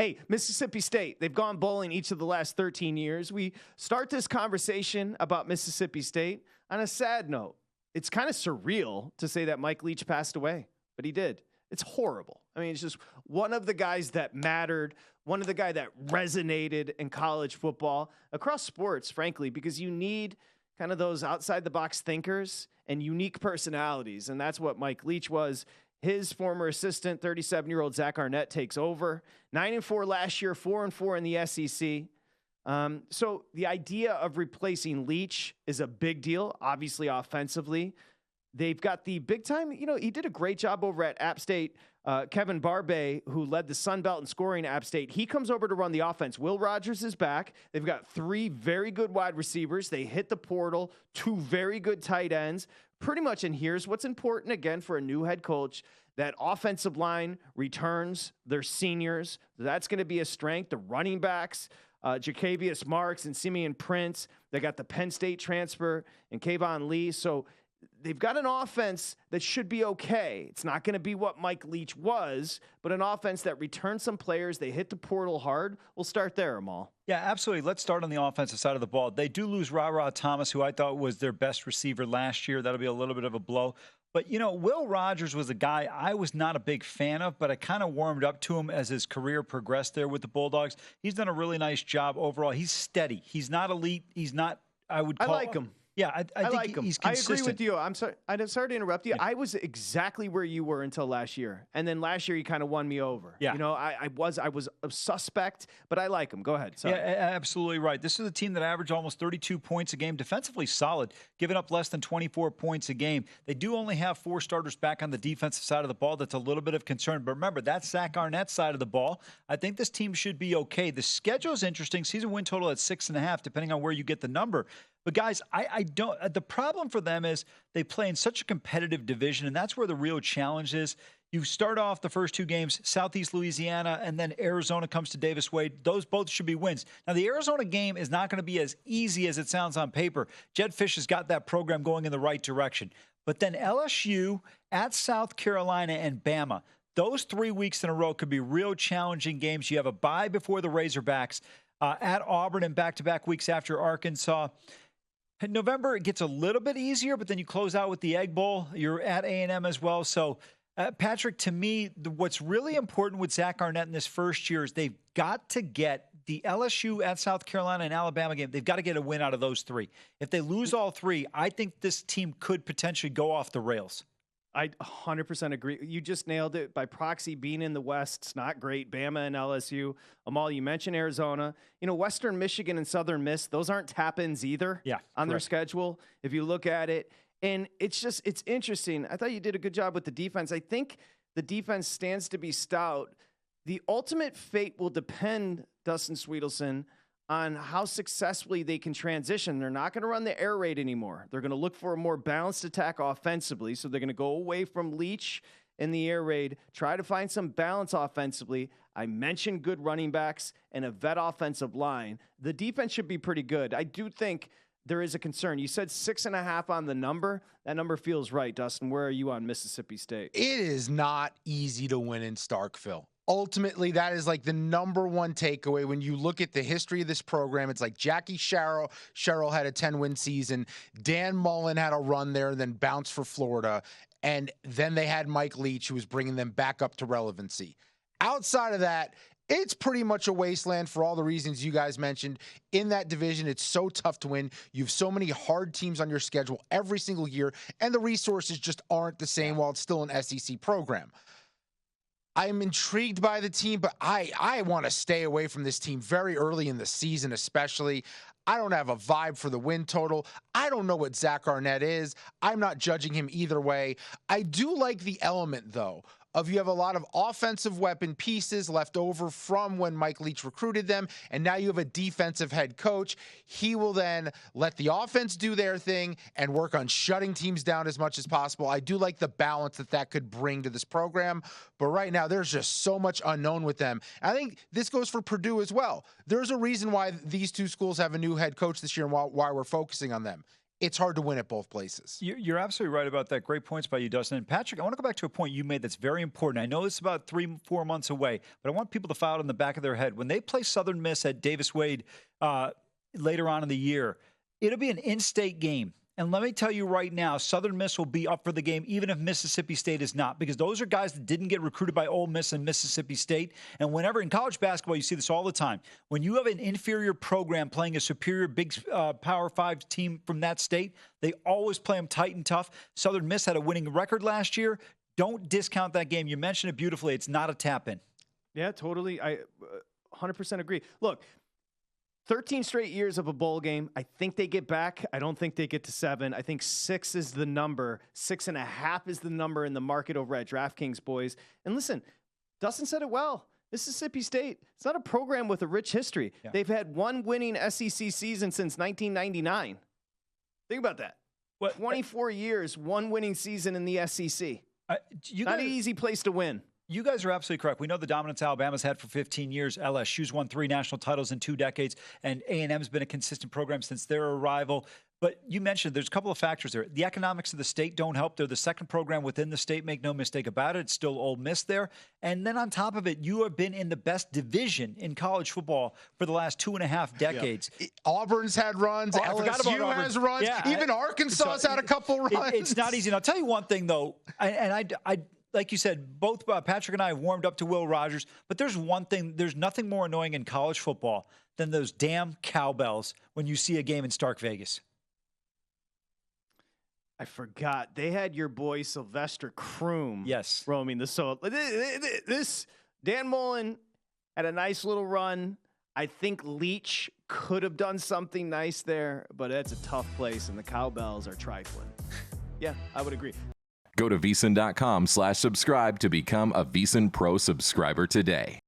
Hey, Mississippi State, they've gone bowling each of the last 13 years. We start this conversation about Mississippi State on a sad note. It's kind of surreal to say that Mike Leach passed away, but he did. It's horrible. I mean, it's just one of the guys that mattered, one of the guys that resonated in college football, across sports, frankly, because you need kind of those outside-the-box thinkers and unique personalities, and that's what Mike Leach was. His former assistant, 37-year-old Zach Arnett, takes over. 9-4 last year, 4-4 in the SEC. So the idea of replacing Leach is a big deal, obviously offensively. They've got the big time, he did a great job over at App State. Kevin Barbay, who led the Sun Belt in scoring at App State, he comes over to run the offense. Will Rogers is back. They've got 3 very good wide receivers. They hit the portal, 2 very good tight ends. Pretty much, and here's what's important, again, for a new head coach, that offensive line returns. They're seniors. That's going to be a strength. The running backs, Jacavius Marks and Simeon Prince. They got the Penn State transfer and Kayvon Lee. So they've got an offense that should be okay. It's not going to be what Mike Leach was, but an offense that returns some players. They hit the portal hard. We'll start there, Amal. Yeah, absolutely. Let's start on the offensive side of the ball. They do lose Ra Thomas, who I thought was their best receiver last year. That'll be a little bit of a blow. But, Will Rogers was a guy I was not a big fan of, but I kind of warmed up to him as his career progressed there with the Bulldogs. He's done a really nice job overall. He's steady. He's not elite. He's not, I like him. Yeah, I think like him. He's consistent. I agree with you. I'm sorry to interrupt you. Yeah. I was exactly where you were until last year. And then last year, he kind of won me over. Yeah. I was a suspect, but I like him. Go ahead. Sorry. Yeah, absolutely right. This is a team that averaged almost 32 points a game, defensively solid, giving up less than 24 points a game. They do only have 4 starters back on the defensive side of the ball. That's a little bit of concern. But remember, that's Zach Arnett's side of the ball. I think this team should be okay. The schedule is interesting. Season win total at 6.5, depending on where you get the number. But, guys, I don't – the problem for them is they play in such a competitive division, and that's where the real challenge is. You start off the first 2 games, Southeast Louisiana, and then Arizona comes to Davis Wade. Those both should be wins. Now, the Arizona game is not going to be as easy as it sounds on paper. Jed Fish has got that program going in the right direction. But then LSU, at South Carolina, and Bama. Those 3 weeks in a row could be real challenging games. You have a bye before the Razorbacks, at Auburn, and back-to-back weeks after Arkansas. In November, it gets a little bit easier, but then you close out with the Egg Bowl. You're at A&M as well. So, Patrick, to me, what's really important with Zach Arnett in this first year is they've got to get the LSU at South Carolina and Alabama game. They've got to get a win out of those 3. If they lose all 3, I think this team could potentially go off the rails. I 100% agree. You just nailed it. By proxy, being in the West, it's not great. Bama and LSU. Amal, you mentioned Arizona. Western Michigan and Southern Miss, those aren't tap-ins either on their schedule, if you look at it. And it's interesting. I thought you did a good job with the defense. I think the defense stands to be stout. The ultimate fate will depend, Dustin Swedelson, on how successfully they can transition. They're not going to run the air raid anymore. They're going to look for a more balanced attack offensively. So they're going to go away from Leach in the air raid, try to find some balance offensively. I mentioned good running backs and a vet offensive line. The defense should be pretty good. I do think there is a concern. You said 6.5 on the number. That number feels right, Dustin. Where are you on Mississippi State? It is not easy to win in Starkville. Ultimately, that is like the number one takeaway. When you look at the history of this program, it's like Jackie Sherrill had a 10-win season. Dan Mullen had a run there, then bounced for Florida. And then they had Mike Leach, who was bringing them back up to relevancy. Outside of that, it's pretty much a wasteland for all the reasons you guys mentioned. In that division, it's so tough to win. You have so many hard teams on your schedule every single year, and the resources just aren't the same while it's still an SEC program. I'm intrigued by the team, but I want to stay away from this team very early in the season, especially. I don't have a vibe for the win total. I don't know what Zach Arnett is. I'm not judging him either way. I do like the element, though, of you have a lot of offensive weapon pieces left over from when Mike Leach recruited them, and now you have a defensive head coach. He will then let the offense do their thing and work on shutting teams down as much as possible. I do like the balance that could bring to this program, but right now there's just so much unknown with them. I think this goes for Purdue as well. There's a reason why these 2 schools have a new head coach this year and why we're focusing on them. it's hard to win at both places. You're absolutely right about that. Great points by you, Dustin. And Patrick, I want to go back to a point you made that's very important. I know it's about 3-4 months away, but I want people to file it in the back of their head. When they play Southern Miss at Davis Wade later on in the year, it'll be an in-state game. And let me tell you right now, Southern Miss will be up for the game even if Mississippi State is not, because those are guys that didn't get recruited by Ole Miss and Mississippi State. And whenever in college basketball, you see this all the time. When you have an inferior program playing a superior big Power 5 team from that state, they always play them tight and tough. Southern Miss had a winning record last year. Don't discount that game. You mentioned it beautifully. It's not a tap-in. Yeah, totally. I 100% agree. Look, 13 straight years of a bowl game. I think they get back. I don't think they get to 7. I think 6 is the number. 6.5 is the number in the market over at DraftKings, boys. And listen, Dustin said it well. Mississippi State, it's not a program with a rich history. Yeah. They've had one winning SEC season since 1999. Think about that. 24 years, one winning season in the SEC. Not an easy place to win. You guys are absolutely correct. We know the dominance Alabama's had for 15 years. LSU's won 3 national titles in 2 decades, and A&M's been a consistent program since their arrival. But you mentioned there's a couple of factors there. The economics of the state don't help. They're the second program within the state, make no mistake about it. It's still Ole Miss there. And then on top of it, you have been in the best division in college football for the last 2.5 decades. Yeah. Auburn's had runs. LSU has runs. Yeah, even Arkansas's had a couple runs. It's not easy. And I'll tell you one thing, though, I like you said, both Patrick and I have warmed up to Will Rogers, but there's one thing, there's nothing more annoying in college football than those damn cowbells when you see a game in Stark Vegas. I forgot. They had your boy Sylvester Croom roaming the soul. This Dan Mullen had a nice little run. I think Leach could have done something nice there, but it's a tough place, and the cowbells are trifling. Yeah, I would agree. Go to VSiN.com/subscribe to become a VSiN Pro subscriber today.